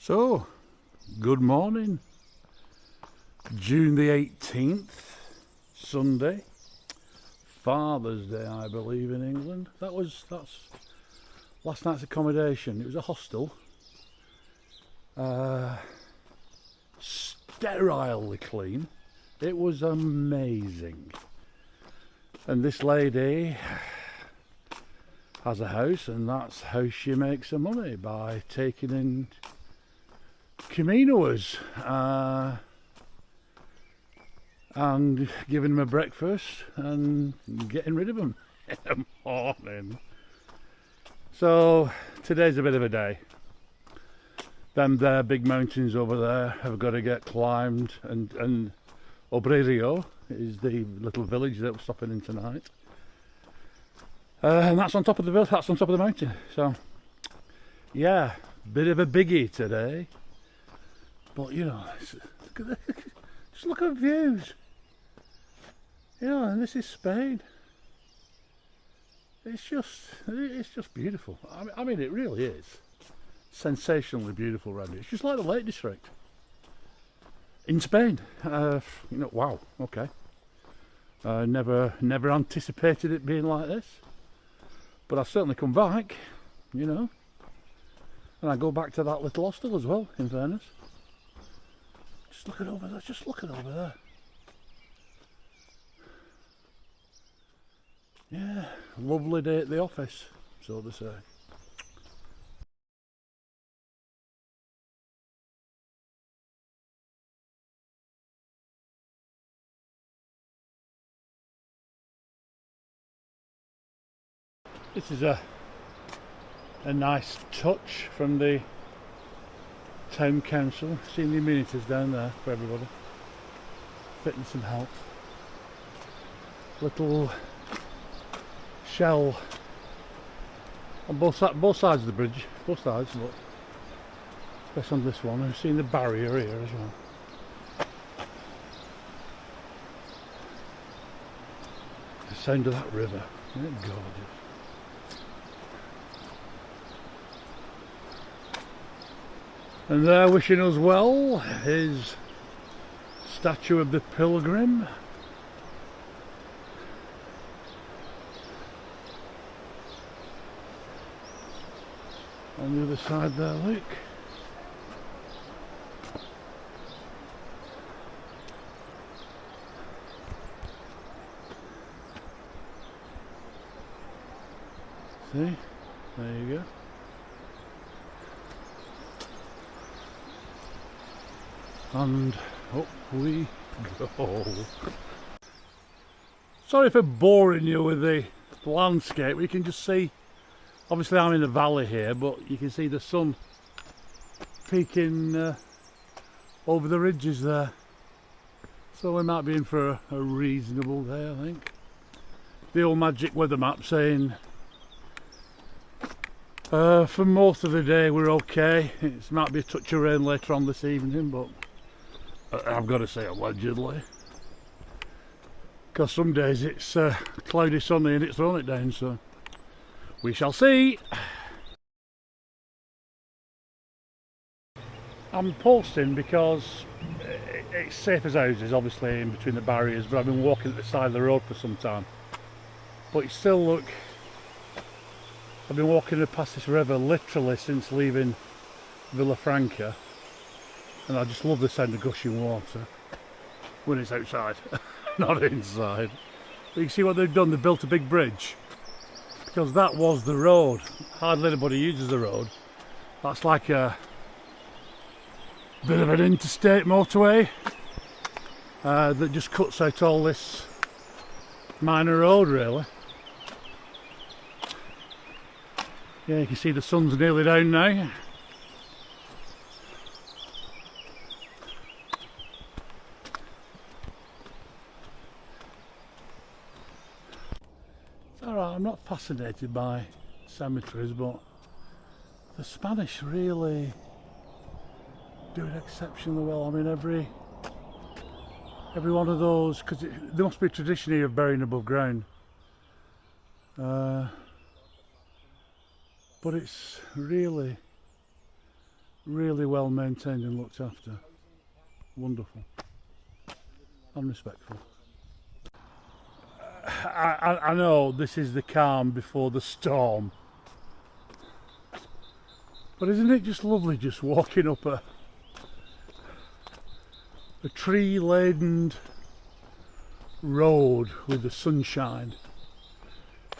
So, good morning. June the 18th, Sunday. Father's Day, I believe, in England. That's last night's accommodation. It was a hostel. Sterilely clean. It was amazing. And this lady has a house, and that's how she makes her money, by taking in Caminoers and giving them a breakfast and getting rid of them in the morning. So today's a bit of a day. Them there big mountains over there have got to get climbed, and Obrerio is the little village that we're stopping in tonight. And that's on top of the village, that's on top of the mountain. So yeah, bit of a biggie today. But you know, just look at views. You know, and this is Spain. It's just beautiful. I mean, it really is sensationally beautiful around here. It's just like the Lake District in Spain. You know, wow. Okay. Never anticipated it being like this, but I've certainly come back. You know, and I go back to that little hostel as well. In fairness. Just look at over there, just look at over there. Yeah, lovely day at the office, so to say. This is a nice touch from the town council, seeing the amenities down there for everybody, fitness and health. Little shell on both sides of the bridge, both sides, but especially on this one. I've seen the barrier here as well. The sound of that river, isn't it gorgeous? And there, wishing us well, is statue of the Pilgrim. On the other side there, look. See? There you go. And up we go. Sorry for boring you with the landscape. We can just see, obviously I'm in the valley here, but you can see the sun peeking over the ridges there. So we might be in for a reasonable day, I think. The old magic weather map saying for most of the day we're okay. It might be a touch of rain later on this evening, but I've got to say allegedly, because some days it's cloudy, sunny, and it's throwing it down, so we shall see. I'm posting because it's safe as houses, obviously, in between the barriers, but I've been walking at the side of the road for some time. But you still look, I've been walking past this river literally since leaving Villafranca. And I just love the sound of gushing water when it's outside, not inside. But you can see what they've done, they built a big bridge. Because that was the road. Hardly anybody uses the road. That's like a bit of an interstate motorway that just cuts out all this minor road, really. Yeah, you can see the sun's nearly down now. I'm not fascinated by cemeteries, but the Spanish really do it exceptionally well. I mean, every one of those, because there must be a tradition here of burying above ground. But it's really Really well maintained and looked after. Wonderful and respectful. I know this is the calm before the storm, but isn't it just lovely just walking up a tree laden road with the sunshine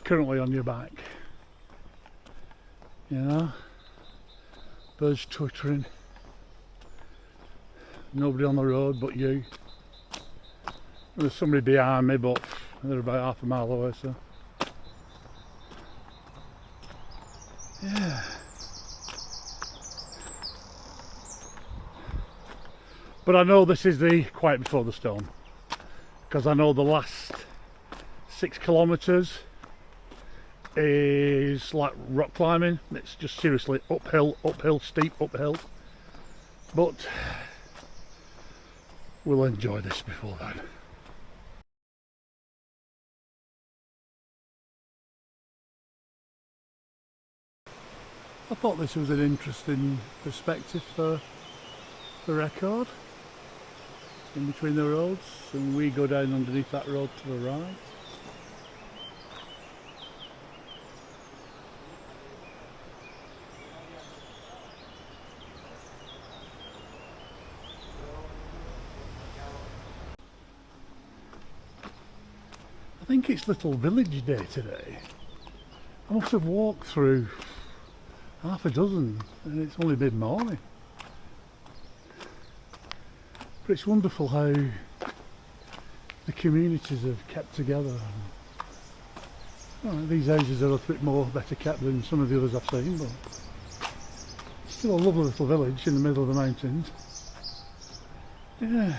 currently on your back, you know, birds twittering, nobody on the road but you. There's somebody behind me, but they're about half a mile away, so yeah. But I know this is the quiet before the storm, because I know the last 6 kilometres is like rock climbing. It's just seriously uphill, uphill, steep uphill. But we'll enjoy this before then. I thought this was an interesting perspective for the record. In between the roads, and we go down underneath that road to the right. I think it's Little Village Day today. I must have walked through half a dozen and it's only mid-morning. But it's wonderful how the communities have kept together. Well, these houses are a little bit more better kept than some of the others I've seen, but it's still a lovely little village in the middle of the mountains. Yeah.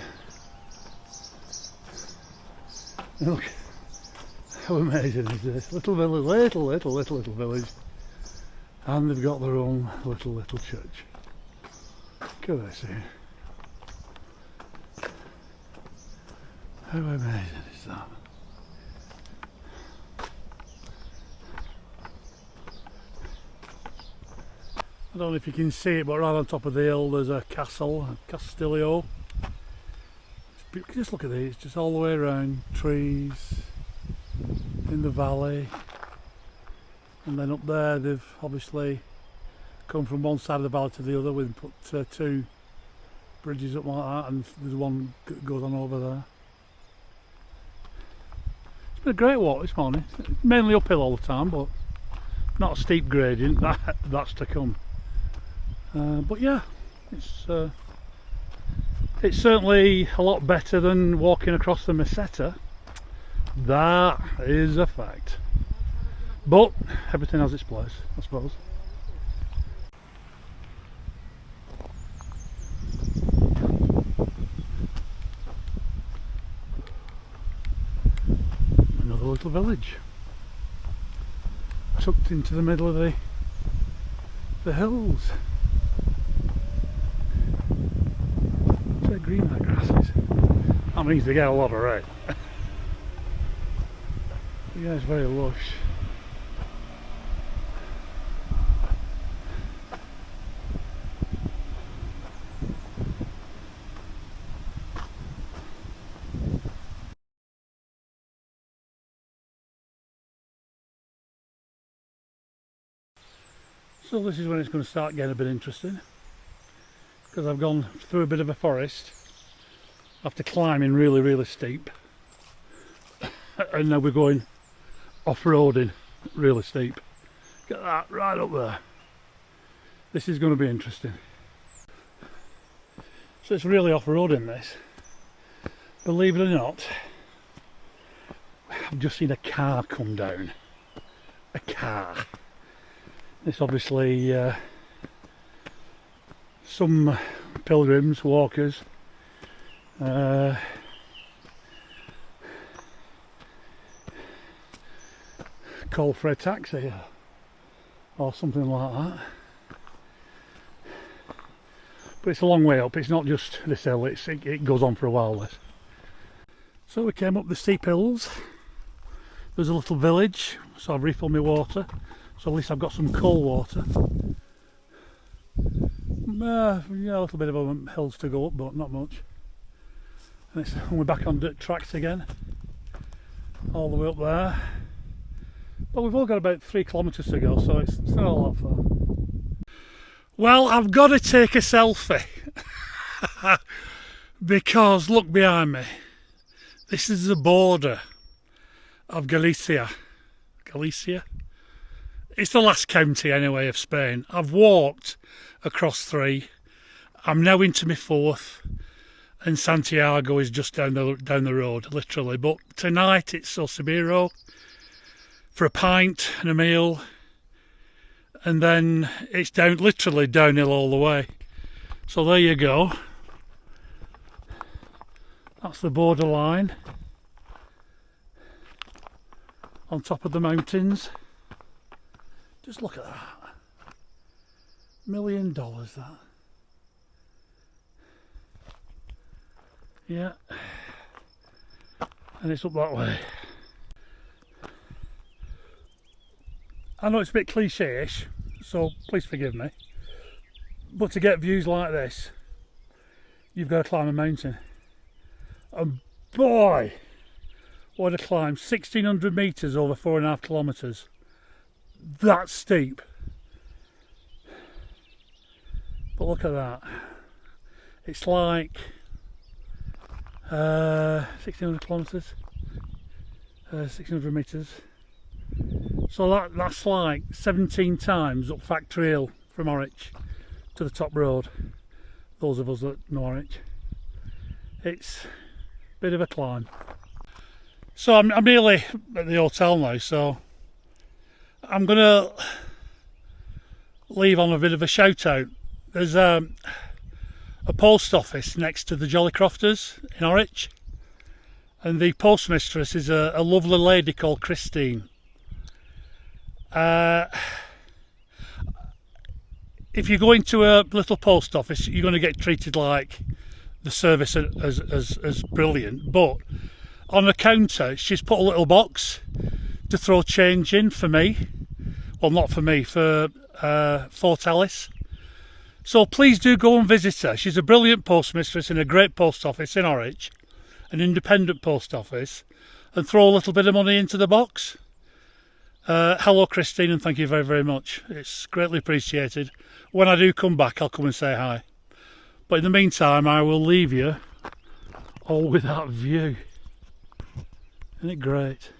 And look how amazing is this little village, little village, and they've got their own little church. Look at this here. How amazing is that? I don't know if you can see it, but right on top of the hill there's a castle, Castillo. Just look at these, just all the way around, trees in the valley, and then up there they've obviously come from one side of the valley to the other with put 2 bridges up like that, and there's one that goes on over there. It's been a great walk this morning, mainly uphill all the time, but not a steep gradient, that's to come. But yeah, it's certainly a lot better than walking across the Meseta. That is a fact. But everything has its place, I suppose. Another little village, tucked into the middle of the hills. Look how green that grass is. That means they get a lot of rain. Yeah, it's very lush. So this is when it's going to start getting a bit interesting, because I've gone through a bit of a forest after climbing really steep, and now we're going off-roading really steep. Get that right up there. This is going to be interesting. So it's really off-roading this. Believe it or not, I've just seen a car come down. A car. It's obviously some pilgrims, walkers, call for a taxi or something like that. But it's a long way up, it's not just this hill, it goes on for a while this. So we came up the steep hills, there's a little village, so I've refilled my water, so at least I've got some cold water. Yeah, a little bit of hills to go up, but not much. And we're back on dirt tracks again, all the way up there. But we've all got about 3 kilometres to go, so it's not all that far. Well, I've got to take a selfie because look behind me. This is the border of Galicia. Galicia? It's the last county anyway of Spain. I've walked across 3. I'm now into my 4th, and Santiago is just down the road, literally. But tonight it's Socibiro for a pint and a meal, and then it's literally downhill all the way. So there you go. That's the borderline on top of the mountains. Just look at that. $1 million, that. Yeah. And it's up that way. I know it's a bit cliche-ish, so please forgive me. But to get views like this, you've got to climb a mountain. And boy, what a climb. 1,600 metres over 4.5 kilometres. That's steep. But look at that. It's like 1,600 kilometres, 1,600 metres. So that's like 17 times up Factory Hill from Horwich to the top road. Those of us that know Horwich. It's a bit of a climb. So I'm nearly at the hotel now, so I'm going to leave on a bit of a shout out. There's a post office next to the Jolly Crofters in Horwich, and the postmistress is a lovely lady called Christine. If you go into a little post office, you're going to get treated like the service as brilliant, but on the counter she's put a little box to throw change in for me. Well, not for me, for Fort Alice. So please do go and visit her. She's a brilliant postmistress in a great post office in Horwich, an independent post office, and throw a little bit of money into the box. Hello Christine, and thank you very, very much. It's greatly appreciated. When I do come back, I'll come and say hi. But in the meantime, I will leave you all with that view. Isn't it great?